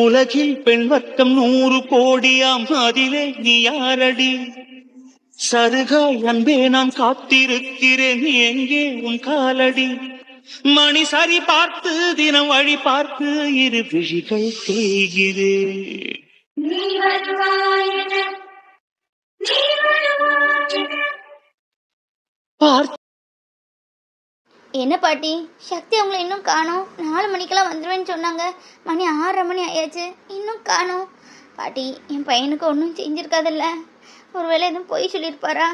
உலகில் பெண் வர்க்கம் 100 கோடியாம், அதிலே நீ யாரடி? சருகாய் அன்பே நான் காத்திருக்கிறேன், எங்கே உன் காலடி? மணி சரி பார்த்து தினம் வழி பார்த்து இரு விழிகள் தேய்கிறேன். என்ன பாட்டி, சக்தி அவங்கள இன்னும் காணோம். 4 மணிக்கெல்லாம் வந்துடுவேன்னு சொன்னாங்க. மணி 6:30 மணி ஆயாச்சு, இன்னும் காணோம். பாட்டி, என் பையனுக்கு ஒன்றும் செஞ்சுருக்காதில்ல? ஒருவேளை எதுவும் பொய் சொல்லியிருப்பாரா?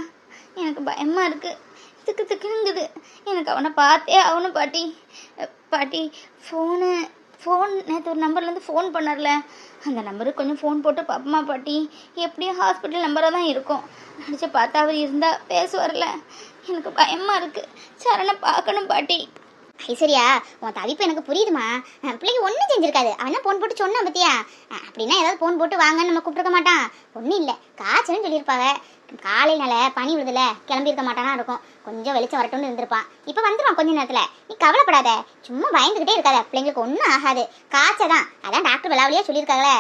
எனக்கு பயமாக இருக்குது, திக்கு திக்குங்குது. எனக்கு அவனை பார்த்தே ஆகணும் பாட்டி. பாட்டி, ஃபோன் நேற்று ஒரு நம்பர்லேருந்து ஃபோன் பண்ணார்ல, அந்த நம்பருக்கு கொஞ்சம் ஃபோன் போட்டு பார்ப்போமா பாட்டி? எப்படியும் ஹாஸ்பிட்டல் நம்பராக தான் இருக்கும். அடிச்சு பார்த்தா அவர் இருந்தால் பேசுவார்ல. எனக்கு பயமாக இருக்குது. சரணை பார்க்கணும் பாட்டி. ஐஸ்வர்யா, உன் தவிப்பு எனக்கு புரியுதுமா. பிள்ளைக்கு ஒன்றும் செஞ்சிருக்காது. அவனா ஃபோன் போட்டு சொன்னான் பத்தியா? அப்படின்னா ஏதாவது ஃபோன் போட்டு வாங்கன்னு நம்ம கூப்பிட்டுருக்க மாட்டான். ஒன்றும் இல்லை, காய்ச்சல்னு சொல்லியிருப்பாங்க. காலையினால பனி விழுதுல கிளம்பியிருக்க மாட்டானா இருக்கும். கொஞ்சம் வெளிச்சம் வரட்டும்னு இருந்திருப்பான். இப்போ வந்துடுவான் கொஞ்ச நேரத்தில். நீ கவலைப்படாத, சும்மா பயந்துக்கிட்டே இருக்காத. பிள்ளைங்களுக்கு ஒன்றும் ஆகாது, காய்ச்சல் தான். அதான் டாக்டர் விளாவலியாக சொல்லியிருக்காங்களே,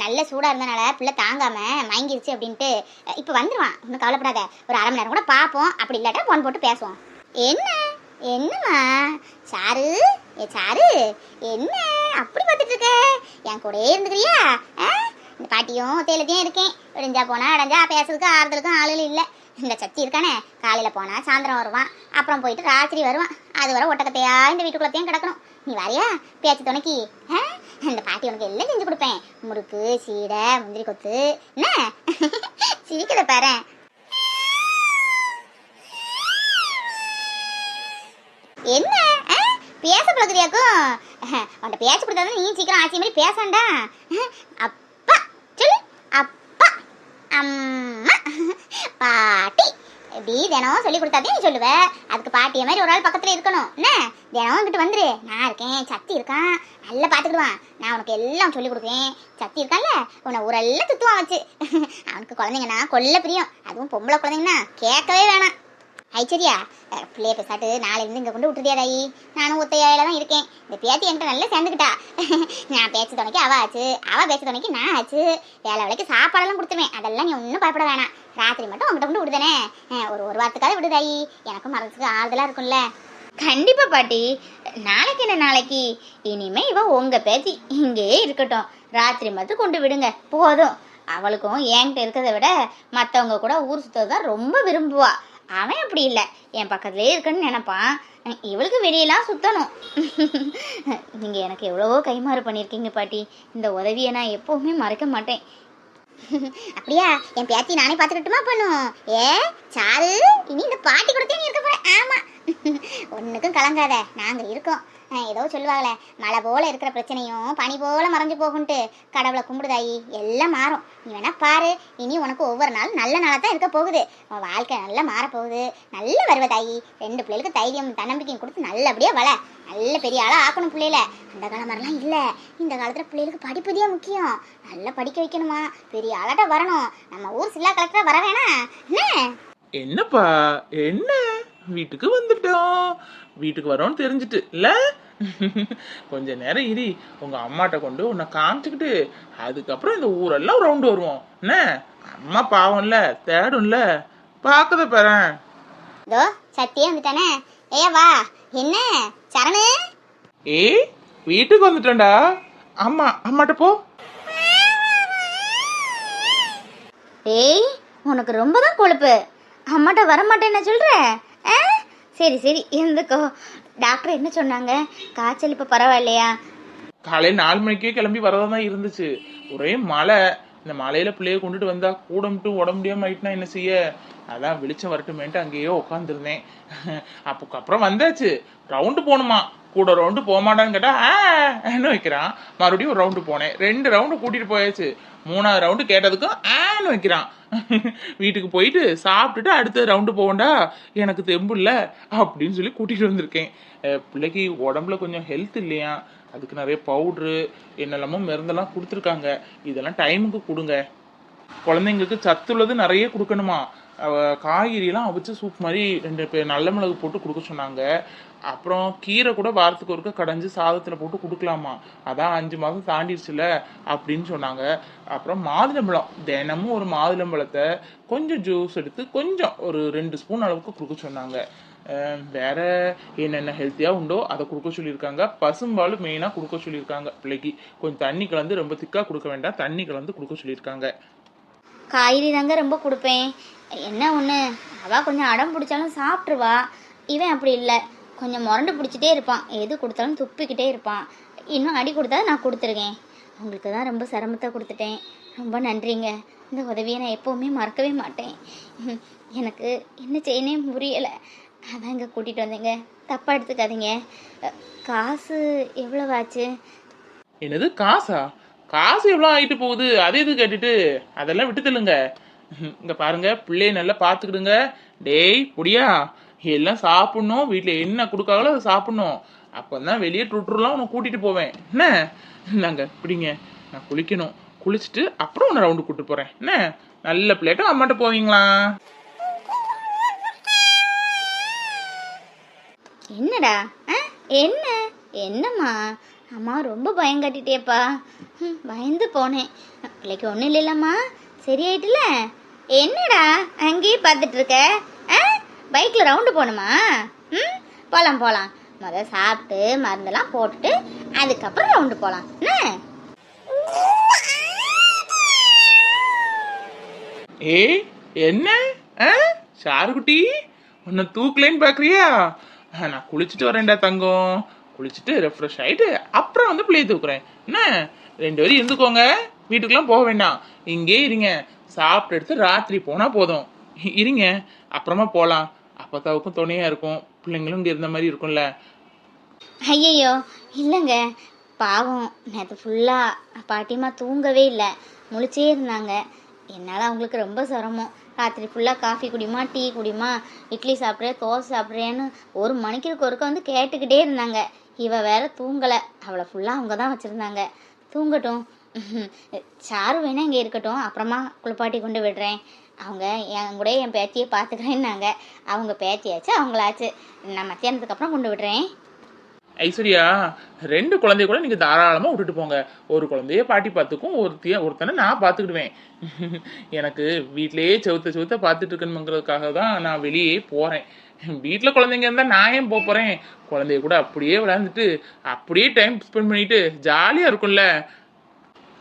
நல்ல சூடாக இருந்தனால பிள்ளை தாங்காமல் மயங்கிருச்சு அப்படின்ட்டு. இப்போ வந்துடுவான், ஒன்றும் கவலைப்படாத. ஒரு 1/2 மணி நேரம் கூட பார்ப்போம், அப்படி இல்லாட்டா ஃபோன் போட்டு பேசுவோம். என்னம்மா சாரு? சாரு, என்ன அப்படி பார்த்துட்டு இருக்க? என் கூடயே இருந்துக்கிறியா? இந்த பாட்டியும் தேலத்தையும் இருக்கேன். விடிஞ்சா போனா அடைஞ்சா பேசுறதுக்கு ஆறுதலுக்கும் ஆளுகளும் இல்லை. இந்த சக்தி இருக்கானே, காலையில் போனால் சாயந்தரம் வருவான், அப்புறம் போயிட்டு ராத்திரி வருவான். அது வர ஒட்டக்கத்தையா இந்த வீட்டுக்குள்ளத்தையும் கிடக்கணும். நீ வரையா பேச்சு துணைக்கி? இந்த பாட்டி உனக்கு எல்லாம் செஞ்சு கொடுப்பேன். முறுக்கு, சீடை, முந்திரி கொத்து. என்ன சிரிக்கத பாரு. என்ன பேச பழகுறியாக்கும்? உன்ட்ட பேச்சு கொடுத்தாதான் நீ சீக்கிரம் ஆட்சி மாதிரி பேசாண்டா. அப்பா சொல்லு, அப்பா, அம்மா, பாட்டி. இப்படி தினம் சொல்லி கொடுத்தாதே நீ சொல்லுவ. அதுக்கு பாட்டிய மாதிரி ஒரு ஆள் பக்கத்துல இருக்கணும். என்ன தினம் இங்கிட்டு வந்துரு. நான் இருக்கேன், சக்தி இருக்கான், நல்லா பார்த்துக்கிடுவான். நான் உனக்கு எல்லாம் சொல்லி கொடுக்குறேன். சக்தி இருக்கான்ல, உன்னை ஊரெல்லாம் சுத்துவான் வச்சு. அவனுக்கு குழந்தைங்கன்னா கொல்ல பிரியம். அதுவும் பொம்பளை குழந்தைங்கன்னா கேட்கவே வேணாம். ஐச்சரியா, பிள்ளைய பேசாட்டு நாளையிலேருந்து இங்கே கொண்டு விட்டுறியாதாயி. நானும் ஒத்தையாயில தான் இருக்கேன். இந்த பேத்தி என்கிட்ட நல்லா சேர்ந்துக்கிட்டா. நான் பேச்சு துணைக்கு அவள் ஆச்சு, அவள் பேச்சு துணைக்கு நான் ஆச்சு. வேலை வேலைக்கு சாப்பாடெல்லாம் கொடுத்துருவேன். அதெல்லாம் நீ ஒன்றும் பயப்பட வேணாம். ராத்திரி மட்டும் உங்கள்கிட்ட கொண்டு விடுதானே. ஒரு வாரத்துக்காக விடுதாயி, எனக்கும் மனசுக்கு ஆறுதலாக இருக்கும்ல. கண்டிப்பாக பாட்டி. நாளைக்கு என்ன நாளைக்கு? இனிமேல் இவ உங்கள் பேத்தி இங்கேயே இருக்கட்டும். ராத்திரி மட்டும் கொண்டு விடுங்க போதும். அவளுக்கும் என்கிட்ட இருக்கிறத விட மற்றவங்க கூட ஊர் சுற்றது தான் ரொம்ப விரும்புவா. அவன் அப்படி இல்லை, என் பக்கத்துலேயே இருக்குன்னு நினைப்பான். இவளுக்கு வெளியெல்லாம் சுற்றணும். நீங்கள் எனக்கு எவ்வளவோ கைமாறு பண்ணியிருக்கீங்க பாட்டி. இந்த உதவியை நான் எப்போவுமே மறக்க மாட்டேன். அப்படியா? என் பேத்தி நானே பார்த்துக்கிட்டுமா பண்ணும். சாரு, இனி இந்த பாட்டி கொடுத்தே நீ இருக்க போற. ஆமா, ஒன்றுக்கும் கலங்காத, நாங்கள் இருக்கோம். ஏதோ சொல்லுவாங்களே, மழை போல இருக்கிற பிரச்சனையும் பனி போல மறைஞ்சு போகுன்ட்டு. கடவுளை கும்பிடுதாயி, எல்லாம் மாறும். நீ வேணா பாரு, இனி உனக்கு ஒவ்வொரு நாளும் நல்ல நாளாக தான் இருக்க போகுது. உன் வாழ்க்கை நல்லா மாறப்போகுது. நல்ல வருவதாயி. 2 பிள்ளைகளுக்கு தைரியம் தன்னம்பிக்கையும் கொடுத்து நல்லபடியாக வள. நல்ல பெரிய ஆளாக ஆக்கணும் பிள்ளையில. அந்த காலம் மாதிரிலாம் இல்லை. இந்த காலத்தில் பிள்ளைகளுக்கு படிப்புதியாக முக்கியம். நல்லா படிக்க வைக்கணுமா, பெரிய ஆளாட்ட வரணும். நம்ம ஊர் சில்லா கலெக்டராக வர வேணாம். என்னப்பா, என்ன வீட்டுக்கு வந்துட்டோம்? வீட்டுக்கு வரோன்னு தெரிஞ்சிட்டு இல்ல? கொஞ்ச நேரம் இரு, உங்க அம்மாட்ட கொண்டு உன்னை காமிச்சுக்கிட்டு அதுக்கப்புறம் இந்த ஊரெல்லாம் ரவுண்டு வருவோம். என்ன அம்மா பாவம்ல, தேடும்ல, பாக்கத பாறேன். இதோ சத்தியே வந்துட்டானே. வா. என்ன சரணு? வீட்டுக்கு வந்துட்டேன்டா. அம்மா அம்மாட்ட போ. உனக்கு ரொம்ப தான் கொழுப்பு. அம்மாட்ட வரமாட்டேன்னு சொல்ற? சரி சரி இருந்துக்கோ. டாக்டர் என்ன சொன்னாங்க? காய்ச்சல் இப்போ பரவாயில்லையா? காலையில் 4 மணிக்கே கிளம்பி வரதா தான் இருந்துச்சு. ஒரே மழை. இந்த மலையில பிள்ளைய கொண்டுட்டு வந்தா கூட மட்டும் உடம்பு முடியாம ஆயிட்டுனா என்ன செய்ய? அதான் வெளிச்சம் வரட்டுமேன்ட்டு அங்கேயே உட்காந்துருந்தேன். அப்புறம் வந்தாச்சு. ரவுண்டு போகணுமா, கூட ரவுண்டு போக மாட்டான்னு கேட்டா என்ன வைக்கிறான். மறுபடியும் ஒரு ரவுண்டு போனேன். 2 ரவுண்டு கூட்டிட்டு போயாச்சு. 3ஆவது ரவுண்டு கேட்டதுக்கும் வைக்கிறான். வீட்டுக்கு போயிட்டு சாப்பிட்டுட்டு அடுத்த ரவுண்டு போகண்டா, எனக்கு தெம்பு இல்லை அப்படின்னு சொல்லி கூட்டிட்டு வந்திருக்கேன். பிள்ளைக்கு உடம்புல கொஞ்சம் ஹெல்த் இல்லையா, அதுக்கு நிறைய பவுட்ரு என்னெல்லாமோ மருந்தெல்லாம் கொடுத்துருக்காங்க. இதெல்லாம் டைமுக்கு கொடுங்க. குழந்தைங்களுக்கு சத்துள்ளது நிறைய கொடுக்கணுமா, காய்கறியெல்லாம் அவிச்சு சூப் மாதிரி 2 பேர் நல்ல மிளகு போட்டு கொடுக்க சொன்னாங்க. அப்புறம் கீரை கூட வாரத்துக்கு ஒருக்க கடைஞ்சி சாதத்தில் போட்டு கொடுக்கலாமா, அதான் 5 மாதம் தாண்டிடுச்சுல அப்படின்னு சொன்னாங்க. அப்புறம் மாதுளம்பழம், தினமும் ஒரு மாதுளம்பழத்தை கொஞ்சம் ஜூஸ் எடுத்து கொஞ்சம் ஒரு 2 ஸ்பூன் அளவுக்கு கொடுக்க சொன்னாங்க. வேற என்னென்ன ஹெல்த்தியாக உண்டோ அதை கொடுக்க சொல்லியிருக்காங்க. பசும்பால் மெயினாக கொடுக்க சொல்லியிருக்காங்க. பிள்ளைக்கு கொஞ்சம் தண்ணி கலந்து, ரொம்ப திக்காக கொடுக்க வேண்டாம், தண்ணி கலந்து கொடுக்க சொல்லியிருக்காங்க. காய்கறி தாங்க ரொம்ப கொடுப்பேன். என்ன ஒன்று, அவள் கொஞ்சம் அடம் பிடிச்சாலும் சாப்பிட்ருவா. இவன் அப்படி இல்லை, கொஞ்சம் முரண்டு பிடிச்சிட்டே இருப்பான், எது கொடுத்தாலும் துப்பிக்கிட்டே இருப்பான். இன்னும் அடி கொடுத்தா நான் கொடுத்துருக்கேன். உங்களுக்கு தான் ரொம்ப சிரமத்தை கொடுத்துட்டேன். ரொம்ப நன்றிங்க. இந்த உதவியை நான் எப்போவுமே மறக்கவே மாட்டேன். எனக்கு என்ன செய்யனே புரியலை, அதான் இங்கே கூட்டிகிட்டு வந்தேங்க. தப்பாக எடுத்துக்காதீங்க. காசு எவ்வளோ ஆச்சு? என்னது காசா? காசு எவ்வளோ ஆகிட்டு போகுது, அது எது கேட்டுட்டு அதெல்லாம் விட்டு தள்ளுங்க. இங்கே பாருங்க, பிள்ளைய நல்லா பார்த்துக்கிடுங்க. டேய் புடியா, எல்லாம் சாப்பிட்ணும், வீட்டில் என்ன கொடுக்காங்களோ அதை சாப்பிட்ணும். அப்போ தான் வெளியே ட்ரூட்ருலாம் உன்னை கூட்டிகிட்டு போவேன். என்ன நாங்கள் பிடிங்க, நான் குளிக்கணும், குளிச்சுட்டு அப்புறம் உன்னை ரவுண்டு கூப்பிட்டு போகிறேன். என்ன நல்ல பிள்ளைட்டும் அம்மாட்ட போவீங்களா? என்னடா என்ன என்னம்மா, அம்மா ரொம்ப பயம் கட்டிட்டேப்பா. பயந்து போனேன். பிள்ளைக்கு ஒன்றும் இல்லைல்லம்மா, சரியாயிட்டுல? என்னடா அங்கேயே பார்த்துட்டு இருக்க? பைக்கில் ரவுண்டு போகணுமா? போகலாம் போகலாம். முதல் சாப்பிட்டு மருந்தெல்லாம் போட்டுட்டு அதுக்கப்புறம் ரவுண்டு போகலாம். ஏய் என்ன சாருக்குட்டி, உன்னை தூக்கலேன்னு பார்க்குறியா? நான் குளிச்சுட்டு வரேன்டா தங்கம். குளிச்சுட்டு ரெஃப்ரெஷ் ஆகிட்டு அப்புறம் வந்து பிள்ளையை தூக்குறேன். என்ன 2 பேரும் இருந்துக்கோங்க, வீட்டுக்கெல்லாம் போக வேண்டாம், இங்கே இருங்க. சாப்பிட்டு எடுத்து ராத்திரி போனால் போதும். இருங்க, அப்புறமா போகலாம். அப்பத்தாவுக்கும் துணையாக இருக்கும், பிள்ளைங்களும் இங்கே இருந்த மாதிரி இருக்கும்ல. ஐயையோ இல்லைங்க, பாவம் நேற்று ஃபுல்லாக பாட்டியம்மா தூங்கவே இல்லை, முழிச்சே இருந்தாங்க. என்னால் அவங்களுக்கு ரொம்ப சிரமம். ராத்திரி ஃபுல்லாக காஃபி குடிமா, டீ குடிமா, இட்லி சாப்பிட்றேன், தோசை சாப்பிட்றேன்னு 1 மணிக்கு ஒருக்க வந்து கேட்டுக்கிட்டே இருந்தாங்க. இவ வேற தூங்கலை, அவளை ஃபுல்லாக அவங்க தான் வச்சுருந்தாங்க. தூங்கட்டும், சாரு வேணா இங்கே இருக்கட்டும், அப்புறமா குளிப்பாட்டி கொண்டு விடுறேன். அவங்க என் கூட என் பேத்தியை பார்த்துக்கிறேன்னாங்க. அவங்க பேத்தியாச்சு, அவங்களாச்சு. நான் மத்தியானத்துக்கு அப்புறம் கொண்டு விடுறேன். ஐஸ்வர்யா, 2 குழந்தைய கூட நீங்கள் தாராளமாக விட்டுட்டு போங்க. ஒரு குழந்தைய பாட்டி பார்த்துக்கும், ஒருத்தனை நான் பார்த்துக்கிடுவேன். எனக்கு வீட்டிலேயே செவுத்த பார்த்துட்டு இருக்கணுங்கிறதுக்காக தான் நான் வெளியே போகிறேன். வீட்டில் குழந்தைங்க இருந்தால் நான் ஏன் போகிறேன்? குழந்தைய கூட அப்படியே விளையாண்டுட்டு அப்படியே டைம் ஸ்பெண்ட் பண்ணிட்டு ஜாலியாக இருக்கும்ல.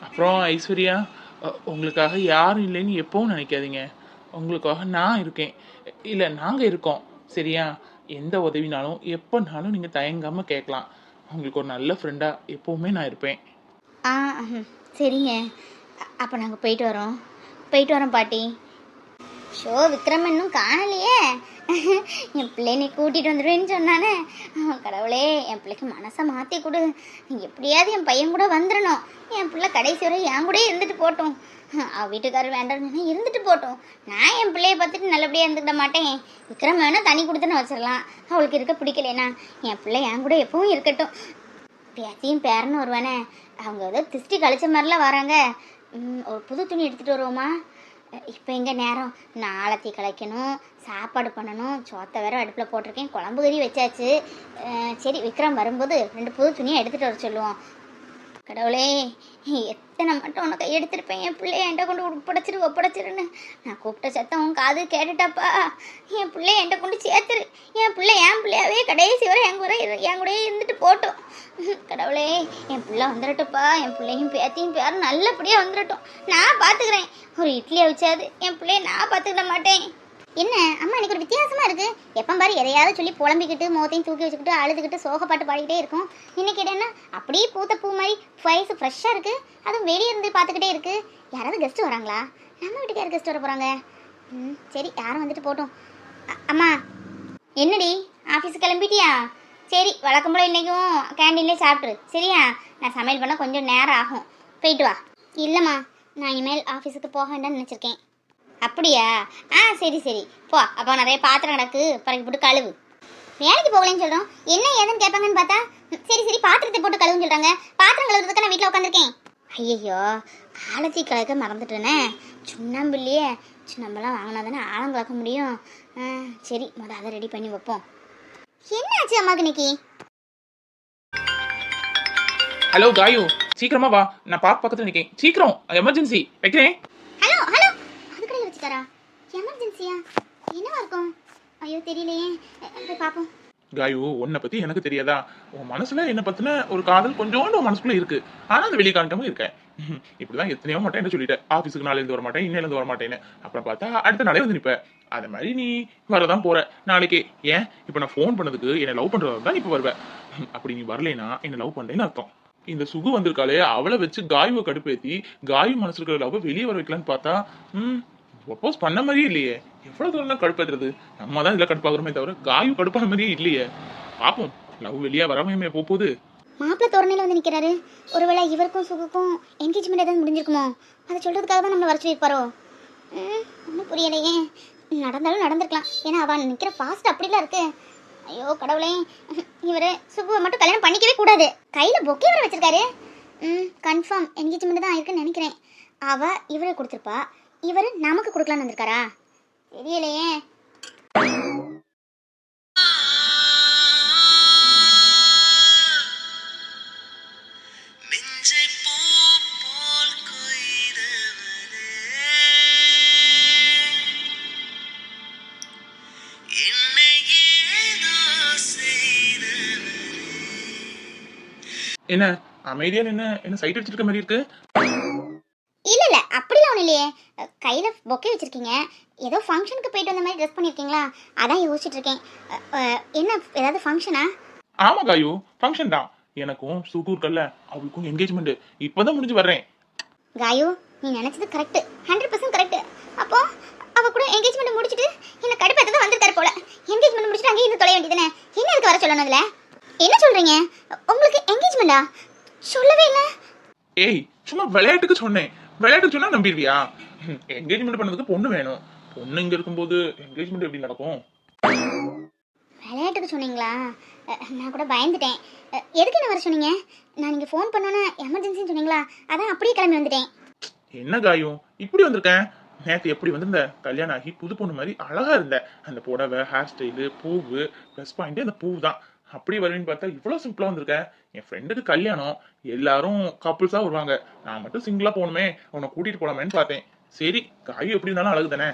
அப்புறம் ஐஸ்வர்யா, உங்களுக்காக யாரும் இல்லைன்னு எப்பவும் நினைக்காதீங்க. உங்களுக்காக நான் இருக்கேன், இல்லை நாங்கள் இருக்கோம், சரியா? எந்த உதவினாலும் எப்போனாலும் நீங்கள் தயங்காமல் கேட்கலாம். உங்களுக்கு ஒரு நல்ல ஃப்ரெண்டாக எப்போவுமே நான் இருப்பேன். சரிங்க, அப்போ நாங்கள் போயிட்டு வரோம் பாட்டி. ஷோ விக்ரம் இன்னும் காணலையே. என் பிள்ளைனை கூட்டிகிட்டு வந்துடுவேன்னு சொன்னானே. கடவுளே, என் பிள்ளைக்கு மனசை மாற்றி கொடு. எப்படியாவது என் பையன் கூட வந்துடணும். என் பிள்ளை கடைசி வரை என் கூட இருந்துட்டு போட்டோம். அவள் வீட்டுக்காரர் வேண்டாம்னு இருந்துட்டு போட்டோம். நான் என் பிள்ளைய பார்த்துட்டு நல்லபடியாக இருந்துக்கிட மாட்டேன். விக்ரம் வேணால் தனி கொடுத்துன்னு வச்சிடலாம். அவளுக்கு இருக்க பிடிக்கலைனா என் பிள்ளை என் கூட எப்பவும் இருக்கட்டும். பேத்தியும் பேரன்னு வருவானே, அவங்க ஏதோ திருஷ்டி கழிச்ச மாதிரிலாம் வராங்க. ஒரு புது துணி எடுத்துகிட்டு வருவோமா? இப்போ எங்கே நேரம், நாளத்தி கலைக்கணும், சாப்பாடு பண்ணணும், சோத்தை வேற அடுப்பில் போட்டிருக்கேன், குழம்பு கறி வச்சாச்சு. சரி, விக்ரம் வரும்போது 2 புது துணியை எடுத்துகிட்டு வர சொல்லுவோம். கடவுளே, எத்தனை மட்டும் உனக்கு எடுத்திருப்பேன். என் பிள்ளைய என்கிட்ட கொண்டு ஒப்படைச்சிருன்னு நான் கூப்பிட்ட சத்தம் உன் காது கேட்டுட்டாப்பா. என் பிள்ளைய என்கிட்ட கொண்டு சேர்த்துரு. என் பிள்ளையாவே கடைசி வரை என் கூட இருந்துட்டு போட்டோம். கடவுளே, என் பிள்ளை வந்துடட்டுப்பா. என் பிள்ளையும் பேத்தியும் பேரும் நல்லபடியாக வந்துடட்டும். நான் பார்த்துக்கிறேன். ஒரு இட்லியை வச்சாது என் பிள்ளைய நான் பார்த்துக்கிட மாட்டேன். என்ன அம்மா, எனக்கு ஒரு வித்தியாசமா இருக்கு. எப்போ பாரு எதையாவது சொல்லி புலம்பிக்கிட்டு முகத்தையும் தூக்கி வச்சுக்கிட்டு அழுதுகிட்டு சோகப்பாட்டு பாடிக்கிட்டே இருக்கும். இன்னைக்கு என்ன அப்படியே பூத்த பூ மாதிரி வயசு ஃப்ரெஷ்ஷாக இருக்கு. அதுவும் வெளியே இருந்து பார்த்துக்கிட்டே இருக்கு. யாராவது கெஸ்ட் வராங்களா? நம்ம வீட்டுக்கு யார் கெஸ்ட் வர போகிறாங்க? சரி, யாரும் வந்துட்டு போட்டோம். அம்மா, என்னடி ஆஃபீஸுக்கு கிளம்பிட்டியா? சரி, வழக்கம் போல் இன்றைக்கும் கேண்டீன்லேயே சாப்பிட்ரு, சரியா? நான் சமையல் பண்ண கொஞ்சம் நேரம் ஆகும், போயிட்டு வா. இல்லைம்மா, நான் இனிமேல் ஆஃபீஸுக்கு போக வேண்டாம்னு நினச்சிருக்கேன். அப்படியா? சரி போ. அப்போ நிறைய பாத்திரம் கிடக்கு, பறக்கி போட்டு கழுவு. வேலைக்கு போகலன்னு சொல்கிறோம், என்ன ஏதுன்னு கேட்பாங்கன்னு பார்த்தா சரி பாத்திரத்தை போட்டு கழுவுன்னு சொல்கிறாங்க. பாத்திரம் கழுவுறதுக்கு நான் வீட்டில் உட்காந்துருக்கேன். ஐயோ, ஆழத்தி கலக்க மறந்துட்டேனே. சுண்ணாம்பு இல்லையே, சுண்ணாம்பெல்லாம் வாங்கினா தானே ஆழம் கலக்க முடியும். சரி, அதை ரெடி பண்ணி வைப்போம். என்ன ஆச்சு அம்மாக்கு இன்னைக்கு? ஹலோ காயு, சீக்கிரமா வா, நான் பார்க் பக்கத்துல நிக்கேன். சீக்கிரம், எமர்ஜென்சி வைக்கிறேன். ஹலோ ஹலோ, அது கடையில் வச்சுக்காரா? எமர்ஜென்சியா? என்னவா இருக்கும்? ஐயோ தெரியலையே, போய் பார்ப்போம். காயு, உன்னை பத்தி எனக்கு தெரியாதா? உன் மனசுல என்ன பத்தின ஒரு காதல் கொஞ்சோண்டு உன் மனசுக்குள்ள இருக்கு. ஆனா அந்த வெளியே காட்டாம இருக்கேன். இப்படிதான் எத்தனையோ மாட்டேன் என்ன சொல்லிட்டேன். ஆபீஸுக்கு நாளைல இருந்து வர மாட்டேன், இன்னையில இருந்து வர மாட்டேன்னு. அப்புறம் பார்த்தா அடுத்த நாளே வந்து நிப்ப. அது மாதிரி நீ வரதான் போற நாளைக்கு. ஏன் இப்ப நான் ஃபோன் பண்ணதுக்கு என்ன லவ் பண்றதா தான் இப்ப வருவேன். அப்படி நீ வரலைன்னா என்ன லவ் பண்றேன்னு அர்த்தம். இந்த சுகு வந்திருக்காளே, அவளை வச்சு காயுவை கடுப்பேத்தி காயு மனசு இருக்கிற லவ் வெளியே வர வைக்கலான்னு பார்த்தா ப்ரொப்போஸ் பண்ண மாதிரியே இல்லையே. எவ்வளவு தூரம் தான் கடுப்பேற்றுறது? நம்ம தான் இதுல கடுப்பாகிறோமே தவிர காயு கடுப்பான மாதிரியே இல்லையே. பாப்போம், லவ் வெளியே வராமையுமே போகுது. மாப்பிள்ளை தோரணையில் வந்து நிற்கிறாரு. ஒருவேளை இவருக்கும் சுகுக்கும் என்கேஜ்மெண்ட் ஏதாவது முடிஞ்சிருக்குமோ? அதை சொல்கிறதுக்காக தான் நம்மளை வர சொல்லியிருப்பாரோ? ஒன்றும் புரியலையே. நடந்தாலும் நடந்திருக்கலாம். ஏன்னா அவன் நிற்கிற ஃபாஸ்ட் அப்படிலாம் இருக்கு. ஐயோ கடவுளே, இவர் சுகுவை மட்டும் கல்யாணம் பண்ணிக்கவே கூடாது. கையில் பொக்கே வர வச்சிருக்காரு. கன்ஃபார்ம் என்கேஜ்மெண்ட் தான் இருக்குன்னு நினைக்கிறேன். அவள் இவரை கொடுத்துருப்பா, இவர் நமக்கு கொடுக்கலான்னு வந்திருக்காரா? தெரியலையே. என்ன அமைதியா நின்று என்ன சைட் அடிச்சிருக்க மாதிரி இருக்கு? இல்ல இல்ல, அப்படிலாம் ஒன்றும் இல்லையே. கையில பொக்கே வச்சிருக்கீங்க, ஏதோ ஃபங்க்ஷனுக்கு போயிட்டு வந்த மாதிரி ட்ரெஸ் பண்ணிருக்கீங்களா? அதான் யோசிச்சுட்டு இருக்கேன். என்ன ஏதாவது ஃபங்க்ஷனா? ஆமா காயு, ஃபங்க்ஷன் தான். எனக்கும் சுகு இருக்கல்ல, அவளுக்கும் என்கேஜ்மெண்ட் இப்பதான் முடிஞ்சு வர்றேன். காயு, நீ நினைச்சது கரெக்ட், 100% கரெக்ட். அப்போ அவ கூட என்கேஜ்மெண்ட் முடிச்சிட்டு என்ன கடுப்பேத்த தான் வந்திருக்காரு போல. என்கேஜ்மெண்ட் முடிச்சிட்டு அங்கேயே இருந்து தொலைய வேண்டியதானே. என்ன எதுக்கு வர சொல்லணும்? அதுல என்ன சொல்றீங்க? உங்களுக்கு என்கேஜ்மெண்டா? சொல்லவே இல்லை. ஏய், சும்மா விளையாட்டுக்கு சொன்னேன். விளையாட்டுக்கு சொன்னா நம்பிடுவியா? என்கேஜ்மெண்ட் பண்ணதுக்கு பொண்ணு வேணும். பொண்ணு இங்க இருக்கும்போது என்கேஜ்மெண்ட் எப்படி நடக்கும்? விளையாட்டுக்கு சொன்னீங்களா? நான் கூட பயந்துட்டேன். எதுக்கு என்ன வர சொன்னீங்க? நான் நீங்க ஃபோன் பண்ணோன்னே எமர்ஜென்சின்னு சொன்னீங்களா? அதான் அப்படியே கிளம்பி வந்துட்டேன். என்ன காயும் இப்படி வந்திருக்கேன்? நேற்று எப்படி வந்திருந்த? கல்யாணம் ஆகி புது பொண்ணு மாதிரி அழகா இருந்த. அந்த புடவை, ஹேர் ஸ்டைலு, பூவு, ப்ளஸ் பாயிண்ட் அந்த பூ தான். அப்படி வருவேன்னு பார்த்தா இவ்வளோ சிம்பிளா வந்திருக்கேன். என் ஃப்ரெண்டுக்கு கல்யாணம், எல்லாரும் கப்புள்ஸா வருவாங்க, நான் மட்டும் சிங்கிளா போகணுமே, உன்னை கூட்டிட்டு போலாமேன்னு பார்த்தேன். சரி, காயும் எப்படி இருந்தாலும் அழகு தானே.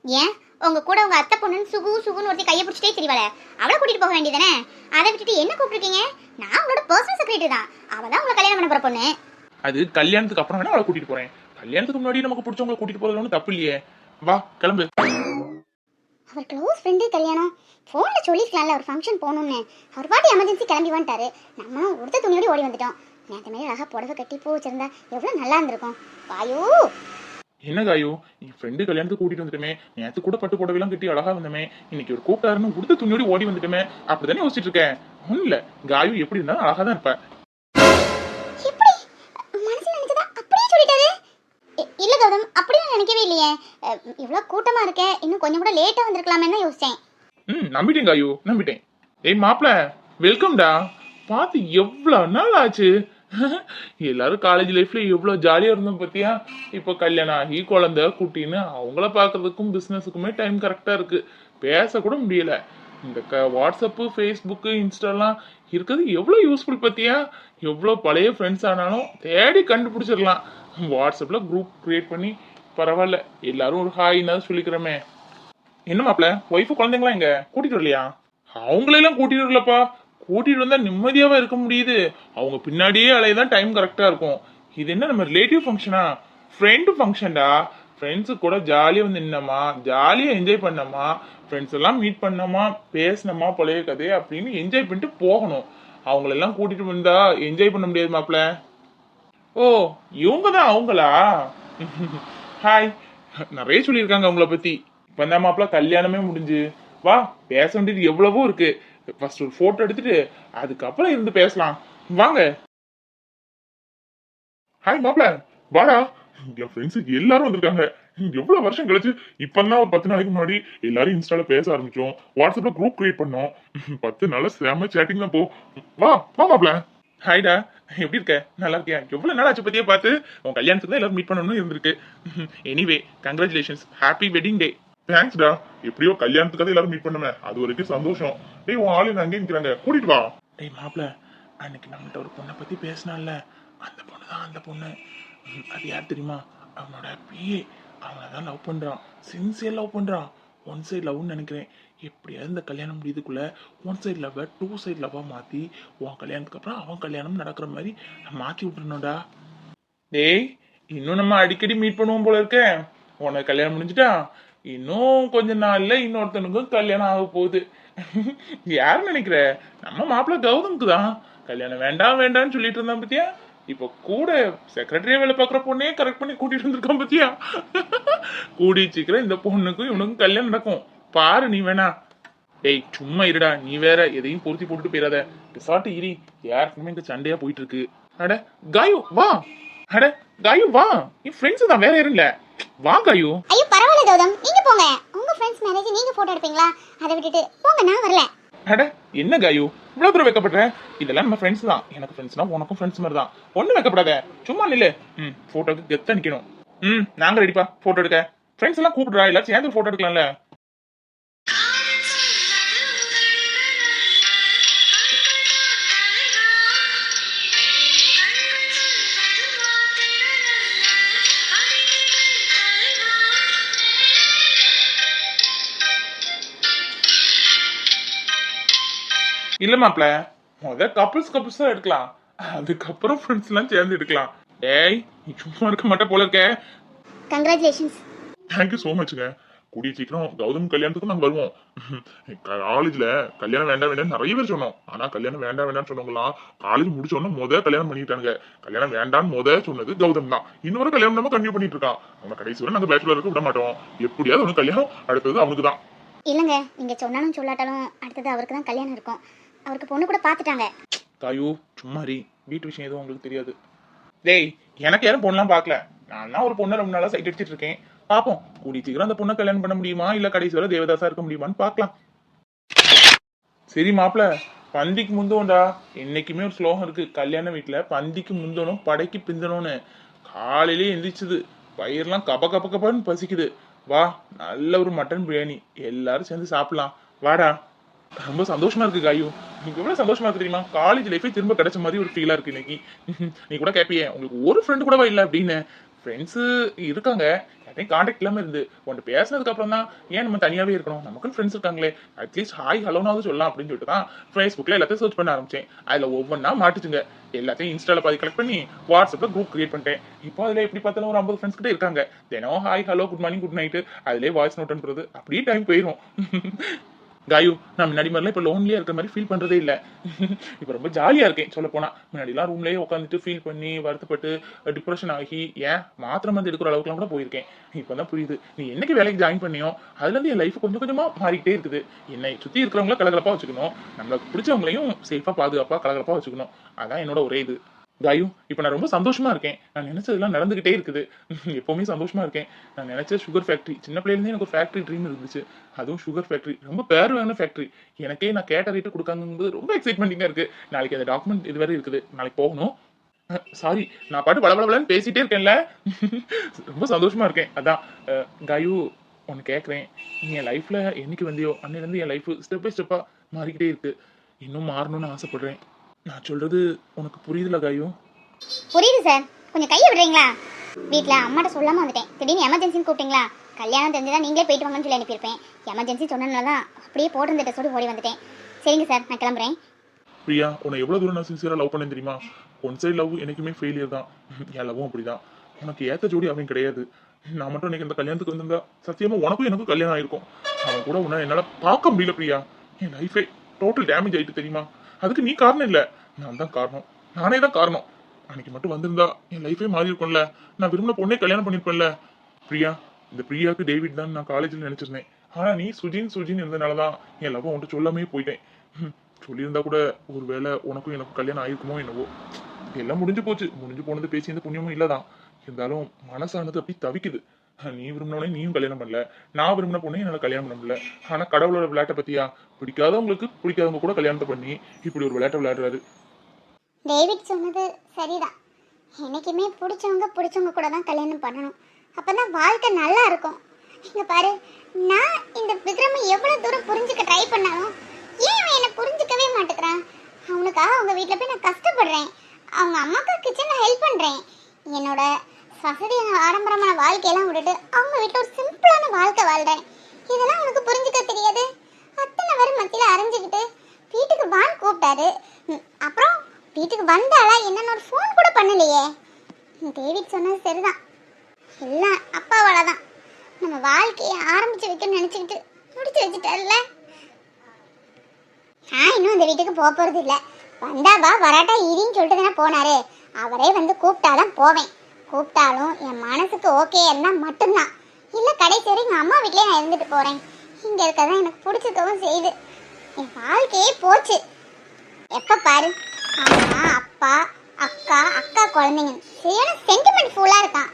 ஏன் உங்க கூட உங்க அத்தை பொண்ணுன்னு சுகுன்னு ஒருத்தி கையை பிடிச்சிட்டே தெரியவாள, அவளை கூட்டிட்டு போக வேண்டியதானே? அதை விட்டுட்டு என்ன கூப்பிட்டுருக்கீங்க? நான் உங்களோட பர்சனல் செக்ரட்டரி தான். அவ தான் உங்களை கல்யாணம் பண்ண போற பொண்ணு. அது கல்யாணத்துக்கு அப்புறம் வேணா அவளை கூட்டிட்டு போறேன். கல்யாணத்துக்கு முன்னாடி நமக்கு பிடிச்சவங்களை கூட்டிட்டு போறது ஒன்றும் தப்பு இல்லையே. வா கிளம்பு. அவர் க்ளோஸ் ஃப்ரெண்டு கல்யாணம், ஃபோனில் சொல்லியிருக்கலாம்ல ஒரு ஃபங்க்ஷன் போகணும்னு. அவர் பாட்டி எமர்ஜென்சி கிளம்பி வந்துட்டாரு. நம்மளும் உடுத்த துணியோடு ஓடி வந்துட்டோம். நேற்று மாதிரி அழகாக புடவை கட்டி பூ வச்சிருந்தா எவ்வளோ நல்லா இருந்திருக்கும். காயோ என்ன காயோ, என் ஃப்ரெண்டு கல்யாணத்துக்கு கூட்டிட்டு வந்துட்டுமே, நேற்று கூட பட்டு புடவைலாம் கட்டி அழகா வந்தமே, இன்னைக்கு ஒரு கூப்பிட்டாருன்னு உடுத்த துணியோடு ஓடி வந்துட்டுமே, அப்படித்தானே யோசிச்சுட்டு இருக்கேன். ஒன்றும் இல்லை, காயு எப்படி இருந்தாலும் அழகா தான் இருப்பேன். எப்படி மனசுல நினைச்சதா அப்படியே சொல்லிட்டாரு? இல்ல கௌதம், அப்படியே நினைக்கவே இல்லையே. இவ்வளோ கூட்டமா இருக்கே, இன்னும் கொஞ்சம் கூட லேட்டா வந்திருக்கலாமே தான் யோசிச்சேன். நம்பிட்டேன் காயு, நம்பிட்டேன். ஏய் மாப்பிள, வெல்கம்டா. பார்த்து எவ்வளவு நாள் ஆச்சு. எல்லாரும் காலேஜ் லைஃப்ல எவ்வளவு ஜாலியா இருந்தோம் பத்தியா. இப்போ கல்யாணம் ஆகி குழந்தை குட்டின்னு அவங்கள பாக்குறதுக்கும் பிசினஸுக்குமே டைம் கரெக்டா இருக்கு. பேச கூட முடியல. இந்த வாட்ஸ்அப்பு, ஃபேஸ்புக்கு, இன்ஸ்டாலாம் இருக்கிறது எவ்வளோ யூஸ்ஃபுல் பத்தியா. எவ்வளோ பழைய ஃப்ரெண்ட்ஸ் ஆனாலும் தேடி கண்டுபிடிச்சிடலாம். வாட்ஸ்அப்ல குரூப் கிரியேட் பண்ணி பரவாயில்ல, எல்லாரும் ஒரு ஹாய்னா சொல்லிக்கிறோமே. என்ன மாப்பிள, ஒய்ஃபு குழந்தைங்களா எங்க கூட்டிட்டு வரலையா? அவங்களெல்லாம் கூட்டிட்டு வரலப்பா. கூட்டிட்டு வந்தா நிம்மதியாவே இருக்க முடியுது. அவங்க பின்னாடியே அலையதான் டைம் கரெக்டா இருக்கும். இது என்ன நம்ம ரிலேட்டிவ் ஃபங்க்ஷனா? ஃப்ரெண்டு ஃபங்க்ஷன்டா. ஃப்ரெண்ட்ஸு கூட ஜாலியாக வந்து நின்னமா, ஜாலியாக என்ஜாய் பண்ணமா, ஃப்ரெண்ட்ஸ் எல்லாம் மீட் பண்ணமா, பேசினமா பழைய கதை அப்படின்னு என்ஜாய் பண்ணிட்டு போகணும். அவங்களெல்லாம் கூட்டிட்டு வந்தா என்ஜாய் பண்ண முடியாது மாப்பிள. ஓ, இவங்க தான் அவங்களா? ஹாய், நிறைய சொல்லியிருக்காங்க அவங்கள பத்தி. இப்போ தான் மாப்பிள கல்யாணமே முடிஞ்சு. வா, பேச வேண்டியது எவ்வளவோ இருக்கு. ஃபர்ஸ்ட் ஒரு போட்டோ எடுத்துட்டு அதுக்கப்புறம் இருந்து பேசலாம். வாங்க. ஹாய் மாப்பிள, வாடா. என் ஃப்ரெண்ட்ஸ் எல்லாரும் வந்திருக்காங்க. எவ்வளவு வருஷம் கழிச்சு இப்பதான் ஒரு 10 நாளைக்கு முன்னாடி எல்லாரும் இன்ஸ்டால பேச ஆரம்பிச்சோம். வாட்ஸ்அப்ல குரூப் கிரியேட் பண்ணோம். 10 நாள் செம சேட்டிங் தான். வா வா மாப்பிள. ஹாய்டா, எப்படி இருக்க? நல்லா இருக்கியா? எவ்வளவு நாள் ஆச்சு பத்தியே பார்த்து. உன் கல்யாணத்துக்கு தான் எல்லாரும் மீட் பண்ணணும்னு இருந்திருக்கு. Anyway congratulations, happy wedding day. தேங்க்ஸ்டா. எப்படியோ கல்யாணத்துக்காக எல்லாரும் மீட் பண்ணுமே, அது வரைக்கும் சந்தோஷம். டேய் உன் ஆளு அங்கே நிக்கிறாங்க, கூட்டிட்டு வா. டேய் மாப்பிள, அன்னைக்கு நம்மள்ட்ட ஒரு பொண்ணை பத்தி பேசினால, அந்த பொண்ணு தான் அந்த பொண்ணு. அது யார் தெரியுமா? அவனோட பிஏ. அவனை தான் லவ் பண்றான், சின்சியர் லவ் பண்றான். ஒன் சைடு லவ்னு நினைக்கிறேன். எப்படியாவது இந்த கல்யாணம் முடியுதுக்குள்ள ஒன் சைடு லவ்வை 2 சைடு லவ்வா மாத்தி உன் கல்யாணத்துக்கு அப்புறம் அவன் கல்யாணம் நடக்கிற மாதிரி மாத்தி விட்டுறணும்டா. டேய், இன்னும் நம்ம அடிக்கடி மீட் பண்ணுவோம் போல இருக்க. உனக்கு கல்யாணம் முடிஞ்சுட்டா இன்னும் கொஞ்ச நாள்ல இன்னொருத்தனுக்கும் கல்யாணம் ஆக போகுது. யாரு நினைக்கிற? நம்ம மாப்பிள்ள கௌதமுக்கு தான். கல்யாணம் வேண்டாம் வேண்டாம்னு சொல்லிட்டு இருந்தான் பத்தியா? இப்போ கூட செக்ரட்டரியா வேலை பார்க்குற பொண்ணே கரெக்ட் பண்ணி கூட்டிட்டு இருந்திருக்கான் பத்தியா? கூடி சீக்கிரம் இந்த பொண்ணுக்கும் இவனுக்கும் கல்யாணம் நடக்கும் பாரு. நீ வேணா. டேய் சும்மா இருடா, நீ வேற எதையும் பொருத்தி போட்டுட்டு போயிடாத. பிசாட்டு இரி, யாருக்குமே இந்த சண்டையா போயிட்டு இருக்கு. அட காயு வா. அட காயு வா, நீ ஃப்ரெண்ட்ஸ் தான், வேற யாரும் இல்ல. வா காயு. ஐயோ பரவாயில்ல கௌதம், நீங்க போங்க. உங்க ஃப்ரெண்ட்ஸ் மேரேஜ் நீங்க போட்டோ எடுப்பீங்களா? அதை விட்டுட்டு போங்க, நான் வரல. அட என்ன காயு இவ்வளவு தூரம் வைக்கப்படுற? இதெல்லாம் நம்ம ஃப்ரெண்ட்ஸ் தான். எனக்கு ஃப்ரெண்ட்ஸ்னா உனக்கும் ஃப்ரெண்ட்ஸ் மாதிரி தான். ஒண்ணு வைக்கப்படாத, சும்மா நில்லு. போட்டோக்கு கெத்தா நிக்கணும். நாங்க ரெடிப்பா போட்டோ எடுக்க. ஃப்ரெண்ட்ஸ் எல்லாம் கூப்பிடுறா, எல்லாரும் சேர்ந்து போட்டோ எடுக்கலாம்ல. இல்ல மாப்ள, கப்புள்ஸ் தான் எடுக்கலாம், அதுக்கப்புறம் ஃப்ரெண்ட்ஸ் எல்லாம் சேர்ந்து எடுக்கலாம். ஏய் நீ சும்மா இருக்க மாட்டே போல இருக்க. கங்க்ராச்சுலேஷன்ஸ். தேங்க்யூ சோ மச்ங்க. கூடிய சீக்கிரம் கௌதம் கல்யாணத்துக்கு நாங்க வருவோம். காலேஜ்ல கல்யாணம் வேண்டாம் வேண்டாம் நிறைய பேர் சொன்னோம். ஆனா கல்யாணம் வேண்டாம் வேண்டாம்னு சொன்னவங்களாம் காலேஜ் முடிச்சோன்னா கல்யாணம் பண்ணிட்டாங்க. கல்யாணம் வேண்டான்னு சொன்னது கௌதம் தான். இன்னொரு கல்யாணம் நம்ம கண்டினியூ பண்ணிட்டு இருக்கான். அவங்க கடைசி வரை நாங்க பேச்சுலருக்கு விட மாட்டோம். எப்படியாவது அவனுக்கு கல்யாணம், அடுத்தது அவனுக்கு தான். இல்லைங்க, நீங்க சொன்னாலும் சொல்லாட்டாலும் அடுத்தது அவருக்கு தான் கல்யாணம் இருக்கும். அவருக்கு பொண்ணு கூட பார்த்துட்டாங்க. தாயு சும்மாரி, வீட்டு விஷயம் எதுவும் உங்களுக்கு தெரியாது. டேய் எனக்கு யாரும் பொண்ணெல்லாம் பார்க்கல. நான் ஒரு பொண்ணை ரொம்ப நாளா சைட் அடிச்சிட்டு இருக்கேன். பாப்போம் கூடி சீக்கிரம் அந்த பொண்ணை கல்யாணம் பண்ண முடியுமா, இல்ல கடைசி வரை தேவதாசா இருக்க முடியுமான்னு பாக்கலாம். சரி மாப்பிள, பந்திக்கு முந்தோண்டா. என்னைக்குமே ஒரு ஸ்லோகம் இருக்கு கல்யாண வீட்டுல, பந்திக்கு முந்தணும் படைக்கு பிந்தணும்னு. காலையிலேயே எந்திரிச்சது வயிறுலாம் கப கப கபன்னு பசிக்குது. வா, நல்ல ஒரு மட்டன் பிரியாணி எல்லாரும் சேர்ந்து சாப்பிடலாம். வாடா. ரொம்ப சந்தோஷமா இருக்கு காயு. எனக்கு எவ்வளவு சந்தோஷமா இருக்கு தெரியுமா? காலேஜ் லைஃபே திரும்ப கிடைச்ச மாதிரி ஒரு ஃபீலா இருக்கு இன்னைக்கு. நீ கூட கேப்பியே, உங்களுக்கு ஒரு ஃப்ரெண்டு கூடவா இல்ல அப்படின்னு. ஃப்ரெண்ட்ஸ் இருக்காங்க, யாரையும் கான்டாக்ட் இல்லாம இருந்து உன்ட்டு பேசினதுக்கு அப்புறம் தான் ஏன் நம்ம தனியாவே இருக்கணும், நமக்குன்னு ஃப்ரெண்ட்ஸ் இருக்காங்களே, அட்லீஸ்ட் ஹாய் ஹலோனாவது சொல்லலாம் அப்படின்னு சொல்லிட்டு தான் ஃபேஸ்புக்ல எல்லாத்தையும் சர்ச் பண்ண ஆரம்பிச்சேன். அதுல ஒவ்வொன்றா மாட்டுச்சுங்க. எல்லாத்தையும் இன்ஸ்டால பாதி கலெக்ட் பண்ணி வாட்ஸ்அப்ல குரூப் கிரியேட் பண்ணிட்டேன். இப்போ அதுல எப்படி பார்த்தாலும் ஒரு 50 ஃப்ரெண்ட்ஸ் கிட்ட இருக்காங்க. தினம் hi hello good morning good night அதுலேயே வாய்ஸ் நோட் அனுப்புறது, அப்படியே டைம் போயிடும். காயு, நான் முன்னாடி மாதிரிலாம் இப்போ லோன்லியா இருக்கிற மாதிரி ஃபீல் பண்றதே இல்லை. இப்போ ரொம்ப ஜாலியா இருக்கேன் சொல்ல போனா. முன்னாடிலாம் ரூம்லயே உட்காந்துட்டு ஃபீல் பண்ணி வருத்தப்பட்டு டிப்ரெஷன் ஆகி ஏன் மாத்திரை மருந்து எடுக்கிற அளவுக்குலாம் கூட போயிருக்கேன். இப்பதான் புரியுது நீ என்னைக்கு வேலைக்கு ஜாயின் பண்ணியோ அதுல இருந்து என் லைஃப் கொஞ்சம் கொஞ்சமா மாறிக்கிட்டே இருக்குது. என்னை சுத்தி இருக்கிறவங்கள கலகலப்பா வச்சுக்கணும், நம்மளுக்கு பிடிச்சவங்களையும் சேஃபா பாதுகாப்பா கலகலப்பா வச்சுக்கணும். அதான் என்னோட ஒரே இது. காயு, இப்போ நான் ரொம்ப சந்தோஷமா இருக்கேன். நான் நினைச்சதெல்லாம் நடந்துகிட்டே இருக்குது. எப்பவுமே சந்தோஷமா இருக்கேன். நான் நினைச்ச சுகர் ஃபேக்டரி, சின்ன பிள்ளைலேருந்தே எனக்கு ஒரு ஃபேக்டரி ட்ரீம் இருந்துச்சு. அதுவும் சுகர் ஃபேக்டரி, ரொம்ப பேர் வாங்கின ஃபேக்டரி. எனக்கே நான் கேட்ட ரேட்டு கொடுக்காங்கும்போது ரொம்ப எக்ஸைட்மெண்டிங்கா இருக்கு. நாளைக்கு அந்த டாக்குமெண்ட் இது வரை இருக்குது, நாளைக்கு போகணும். சாரி, நான் பாட்டு பளபளன்னு பேசிட்டே இருக்கேன்ல. ரொம்ப சந்தோஷமா இருக்கேன். அதான் காயு, ஒன்று கேட்குறேன். நீ என் லைஃப்ல என்னைக்கு வந்தியோ அன்னிலேருந்து என் லைஃப் ஸ்டெப் பை ஸ்டெப்பா மாறிக்கிட்டே இருக்கு. இன்னும் மாறணும்னு ஆசைப்படுறேன். நான் சொல்றது உனக்கு புரியுதுல காயு? புரியுது சார், கொஞ்சம் கையை விடுறீங்களா? வீட்டில் அம்மாட்ட சொல்லாமல் வந்துட்டேன். திடீர்னு எமர்ஜென்சின்னு கூப்பிட்டீங்களா? கல்யாணம் தெரிஞ்சுதான் நீங்களே போயிட்டு வாங்கன்னு சொல்லி அனுப்பியிருப்பேன். எமர்ஜென்சி சொன்னதுனால தான் அப்படியே போட்டு டெஸ்ட்டோடு ஓடி வந்துட்டேன். சரிங்க சார், நான் கிளம்புறேன். பிரியா, உன்னை எவ்வளவு தூரம் நான் சின்சியரா லவ் பண்ணேன் தெரியுமா? ஒன் சைடு லவ் என்னைக்குமே ஃபெயிலியர் தான். என் லவ்வும் அப்படிதான். உனக்கு ஏத்த ஜோடி அவன் கிடையாது. நான் மட்டும் இன்னைக்கு இந்த கல்யாணத்துக்கு வந்திருந்தா சத்தியமா உனக்கும் எனக்கும் கல்யாணம் ஆயிருக்கும். அவன் கூட உன்னை என்னால பார்க்க முடியல பிரியா. என் லைஃபே டோட்டல் டேமேஜ் ஆயிட்டு தெரியுமா? அதுக்கு நீ காரணம் இல்ல, நான் தான் காரணம். நானே தான் காரணம். அன்னைக்கு மட்டும் வந்திருந்தா என் லைஃபே மாறி இருக்கும்ல. நான் விரும்பின பொண்ணே கல்யாணம் பண்ணிருப்பேன்ல. பிரியா, இந்த பிரியாவுக்கு டேவிட் தான் நான் காலேஜில் நினைச்சிருந்தேன். ஆனா நீ சுஜின் இருந்தனாலதான் என் லவ் உன்ட்டு சொல்லாமே போயிட்டேன். சொல்லியிருந்தா கூட ஒருவேளை உனக்கும் எனக்கும் கல்யாணம் ஆயிருக்குமோ என்னவோ. எல்லாம் முடிஞ்சு போச்சு. முடிஞ்சு போனது பேசி எந்த புண்ணியமும் இல்லதான். இருந்தாலும் மனசானது அப்படி தவிக்குது. நீ விரும்பினவனே நீயும் கல்யாணம் பண்ணல, நான் விரும்பின பொண்ணே என்னால கல்யாணம் பண்ண முடியல. ஆனா கடவுளோட விளையாட்டை பத்தியா? பிடிக்காதவங்களுக்கு பிடிக்காதவங்க கூட கல்யாணத்தை பண்ணி இப்படி ஒரு விளையாட்டை விளையாடுறாரு. டேவிட் சொன்னது சரிதான். எனக்குமே பிடிச்சவங்க கூட தான் கல்யாணம் பண்ணணும். அப்பதான் வாழ்க்கை நல்லா இருக்கும். இங்க பாரு, நான் இந்த விக்ரமை எவ்வளவு தூரம் புரிஞ்சுக்க ட்ரை பண்ணாலும் ஏன் அவன் என்னை புரிஞ்சுக்கவே மாட்டேங்கிறான்? அவனுக்காக அவங்க வீட்டில் போய் நான் கஷ்டப்படுறேன். அவங்க அம்மாவுக்கு கிச்சனில் ஹெல்ப் பண்ணுறேன். என்னோட வசதியான ஆடம்பரமான வாழ்க்கையெல்லாம் விட்டுட்டு அவங்க வீட்டில் ஒரு சிம்பிளான வாழ்க்கை வாழ்கிறேன். இதெல்லாம் அவனுக்கு புரிஞ்சுக்க தெரியாது. அத்தனை பேர் மத்தியில் அரைஞ்சிக்கிட்டு வீட்டுக்கு வான்னு கூப்பிட்டாரு. அப்புறம் வீட்டுக்கு வந்தாளா என்னன்னு ஒரு ஃபோன் கூட பண்ணலையே. டேவிட் சொன்னது சரிதான், எல்லாம் அப்பாவால தான். நம்ம வாழ்க்கையை ஆரம்பிச்சு வைக்கணும்னு நினச்சிக்கிட்டு முடிச்சு வச்சுட்டார்ல. நான் இன்னும் அந்த வீட்டுக்கு போக போகிறது இல்லை. வந்தாபா வராட்டா இரின்னு சொல்லிட்டு தானே போனாரு. அவரே வந்து கூப்பிட்டாதான் போவேன். கூப்பிட்டாலும் என் மனசுக்கு ஓகே இருந்தால் மட்டும்தான். இல்லை கடைசி வரை எங்கள் அம்மா வீட்டிலே நான் இருந்துட்டு போகிறேன். இங்கே இருக்கதான் எனக்கு பிடிச்சிக்கவும் செய்யுது. என் வாழ்க்கையே போச்சு. எப்போ பாரு அம்மா அப்பா அக்கா குழந்தைங்க சரியான சென்டிமெண்ட் ஃபுல்லாக இருக்கான்.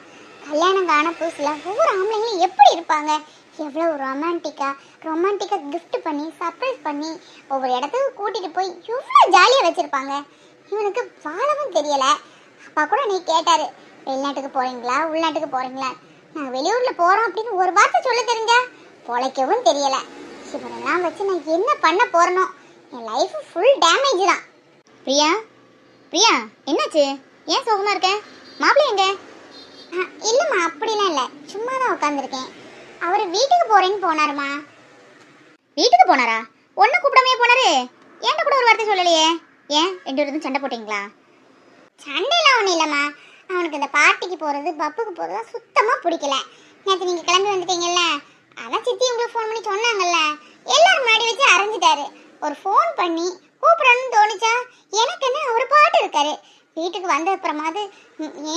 கல்யாணம் காண புதுசில் ஒவ்வொரு ஆம்பளைங்களும் எப்படி இருப்பாங்க, எவ்வளோ ரொமான்டிக்காக கிஃப்ட் பண்ணி சர்ப்ரைஸ் பண்ணி ஒவ்வொரு இடத்துக்கு கூட்டிகிட்டு போய் எவ்வளோ ஜாலியாக வச்சுருப்பாங்க. இவனுக்கு வாழவும் தெரியலை. அப்பா கூட நீ கேட்டார், வெளிநாட்டுக்கு போகிறீங்களா உள்நாட்டுக்கு போகிறீங்களா. நாங்கள் வெளியூரில் போகிறோம் அப்படின்னு ஒரு வார்த்தை சொல்ல தெரிஞ்சா பொழைக்கவும் தெரியலை. இவரெல்லாம் வச்சு நான் என்ன பண்ண போகிறனோ. என் லைஃப் ஃபுல் டேமேஜ் தான். பிரியா என்னாச்சு? ஏன் சோகமாக இருக்க? மாப்பிள்ளை எங்க? இல்லைம்மா, அப்படிலாம் இல்லை, சும்மா தான் உட்காந்துருக்கேன். அவர் வீட்டுக்கு போகிறேன்னு போனாருமா. வீட்டுக்கு போனாரா? ஒன்றை கூப்பிடாமையே போனாரு? என்கிட்ட கூட ஒரு வார்த்தை சொல்லலையே. ஏன் ரெண்டு பேரும் சண்டை போட்டிங்களா? சண்டைலாம் ஒன்றும் இல்லைம்மா. அவனுக்கு இந்த பார்ட்டிக்கு போகிறது பப்புக்கு போகிறது சுத்தமாக பிடிக்கல. நேற்று நீங்கள் கிளம்பி வந்துட்டீங்கல்ல, அதான் சித்தி உங்களுக்கு ஃபோன் பண்ணி சொன்னாங்கல்ல, எல்லாரும் முன்னாடி வச்சு அரைஞ்சிட்டாரு. ஒரு ஃபோன் பண்ணி கூப்பிடணும்னு தோணுச்சா? எனக்கு என்ன அவர் பாட்டு இருக்காரு. வீட்டுக்கு வந்த அப்புறமாவது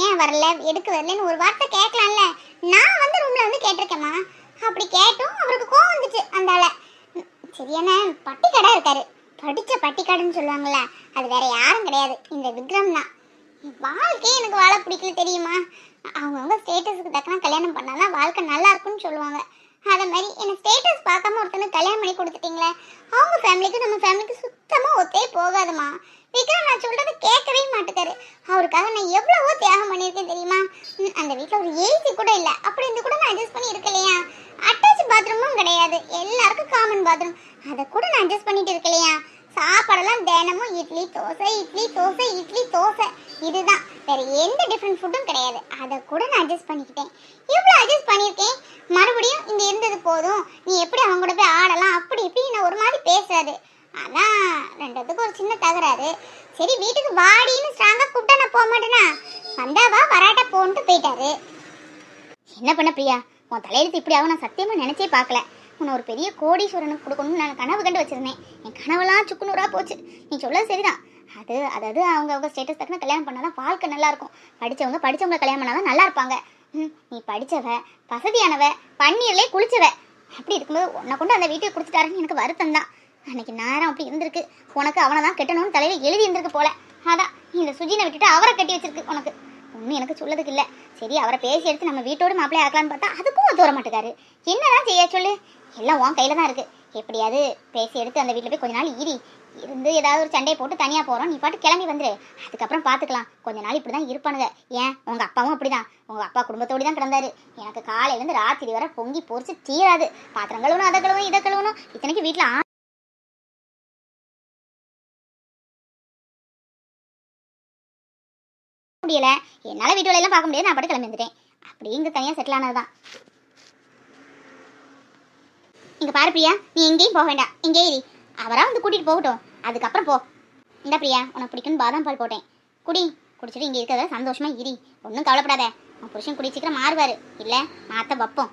ஏன் வரல எடுக்க வரலன்னு ஒரு வார்த்தை கேட்கலாம்ல. நான் வந்து ரூம்ல வந்து கேட்டிருக்கேம்மா. அப்படி கேட்டும் அவருக்கு கோவம் வந்துச்சு. அந்தால சரியான பட்டிக்கடை இருக்காரு. படிச்ச பட்டிக்காடுன்னு சொல்லுவாங்கல்ல, அது வேற யாரும் கிடையாது, இந்த விக்ரம் தான். வாழ்க்கையே எனக்கு வாழ பிடிக்கல தெரியுமா. அவங்கவுங்க ஸ்டேட்டஸுக்கு தக்கன கல்யாணம் பண்ணாதான் வாழ்க்கை நல்லா இருக்கும்னு சொல்லுவாங்க. அதே மாதிரி என்ன ஸ்டேட்டஸ் பார்க்காம ஒருத்தனுக்கு கல்யாணம் பண்ணி கொடுத்துட்டீங்களே, அவங்க ஃபேமிலிக்கு நம்ம ஃபேமிலிக்கு சுத்தமாக ஒத்தே போகாதுமா. விக்ரம் நான் சொல்றது கேட்கவே மாட்டேக்காரு. அவருக்காக நான் எவ்வளவோ தியாகம் பண்ணியிருக்கேன் தெரியுமா. அந்த வீட்டில் ஒரு ஏசி கூட இல்லை, அப்படி இருந்து கூட நான் அட்ஜஸ்ட் பண்ணி இருக்கலையா. அட்டாச் பாத்ரூமும் கிடையாது, எல்லாருக்கும் காமன் பாத்ரூம், அதை கூட நான் அட்ஜஸ்ட் பண்ணிட்டு இருக்கலையா. சாப்பாடெல்லாம் தினமும் இட்லி தோசை இதுதான், வேற எந்த டிஃப்ரெண்ட் ஃபுட்டும் கிடையாது. அதை கூட நான் அட்ஜஸ்ட் பண்ணிக்கிட்டேன். எவ்வளோ அட்ஜஸ்ட் பண்ணியிருக்கேன். மறுபடியும் இங்கே இருந்தது போதும், நீ எப்படி அவங்க கூட போய் ஆடலாம் அப்படி இப்படி நான் ஒரு மாதிரி பேசுறாரு. அதான் ரெண்டுத்துக்கு ஒரு சின்ன தகராறு. சரி வீட்டுக்கு வாடின்னு ஸ்ட்ராங்காக கூப்பிட்டா நான் போக மாட்டேனா. வந்தாவா வராட்டா போன்ட்டு போயிட்டாரு. என்ன பண்ண பிரியா, உன் தலையெழுத்து இப்படி ஆகும் நான் சத்தியமாக நினச்சே பார்க்கல. உன்னை ஒரு பெரிய கோடீஸ்வரனுக்கு கொடுக்கணும்னு நான் கனவு கண்டு வச்சிருந்தேன். என் கனவெல்லாம் சுக்குநூறாக போச்சு. நீ சொல்றது சரிதான். அதாவது அவங்க ஸ்டேட்டஸ் தக்கன கல்யாணம் பண்ணாதான் வாழ்க்கை நல்லா இருக்கும். படித்தவங்க கல்யாணம் பண்ணாதான் நல்லா இருப்பாங்க. நீ படித்தவ, வசதியானவ, பன்னீர்லேயே குளிச்சவ, அப்படி இருக்கும்போது உன்னை கொண்டு அந்த வீட்டுக்கு கொடுத்துட்டாருன்னு எனக்கு வருத்தம் தான். அன்னைக்கு நேரம் அப்படி இருந்திருக்கு. உனக்கு அவனை தான் கட்டணும்னு தலையில் எழுதி இருந்திருக்கு போல. அதான் இந்த சுஜினை விட்டுட்டு அவரை கட்டி வச்சிருக்கு உனக்கு. ஒன்றும் எனக்கு சொல்லதுக்கு இல்லை. சரி அவரை பேசி எடுத்து நம்ம வீட்டோடு மாப்பிள்ளை ஆக்கலான்னு பார்த்தா அதுக்கும் ஒத்து வர மாட்டேக்காரு. என்னதான் செய்ய சொல்லு, எல்லாம் உன் கையில் தான் இருக்குது. எப்படியாவது பேசி எடுத்து அந்த வீட்டில் போய் கொஞ்ச நாள் இருந்து ஏதாவது ஒரு சண்டையை போட்டு தனியாக போகிறோம், நீ பாட்டு கிளம்பி வந்துரு. அதுக்கப்புறம் பார்த்துக்கலாம். கொஞ்ச நாள் இப்படி தான் இருப்பானுங்க. ஏன் உங்கள் அப்பாவும் அப்படி தான். உங்கள் அப்பா குடும்பத்தோடு தான் கிடந்தாரு. எனக்கு காலையிலேருந்து ராத்திரி வர பொங்கி பொறிச்சு தீராது. பாத்திரம் கழுவணும், அதை கழுவணும், இதை கழுவணும். இத்தனைக்கு வீட்டில் முடியல. என்னால் வீட்டு வேலையெல்லாம் பார்க்க முடியாது. நான் பாட்டு கிளம்பி வந்துட்டேன். அப்படி இங்கே தனியாக செட்டில் ஆனதுதான். இங்கே பாரு பிரியா, நீ எங்கேயும் போக வேண்டாம். இங்கே ஏறி அவராக வந்து கூட்டிகிட்டு போகட்டும், அதுக்கப்புறம் போ. இந்த பிரியா, உனக்கு பிடிக்குன்னு பாதாம் பால் போட்டேன், குடிச்சிட்டு இங்கே இருக்கிறத சந்தோஷமாக இரி. ஒன்றும் கவலைப்படாத. உன் புருஷன் குடி சீக்கிரம் மாறுவார். இல்லை மாற்ற வைப்போம்.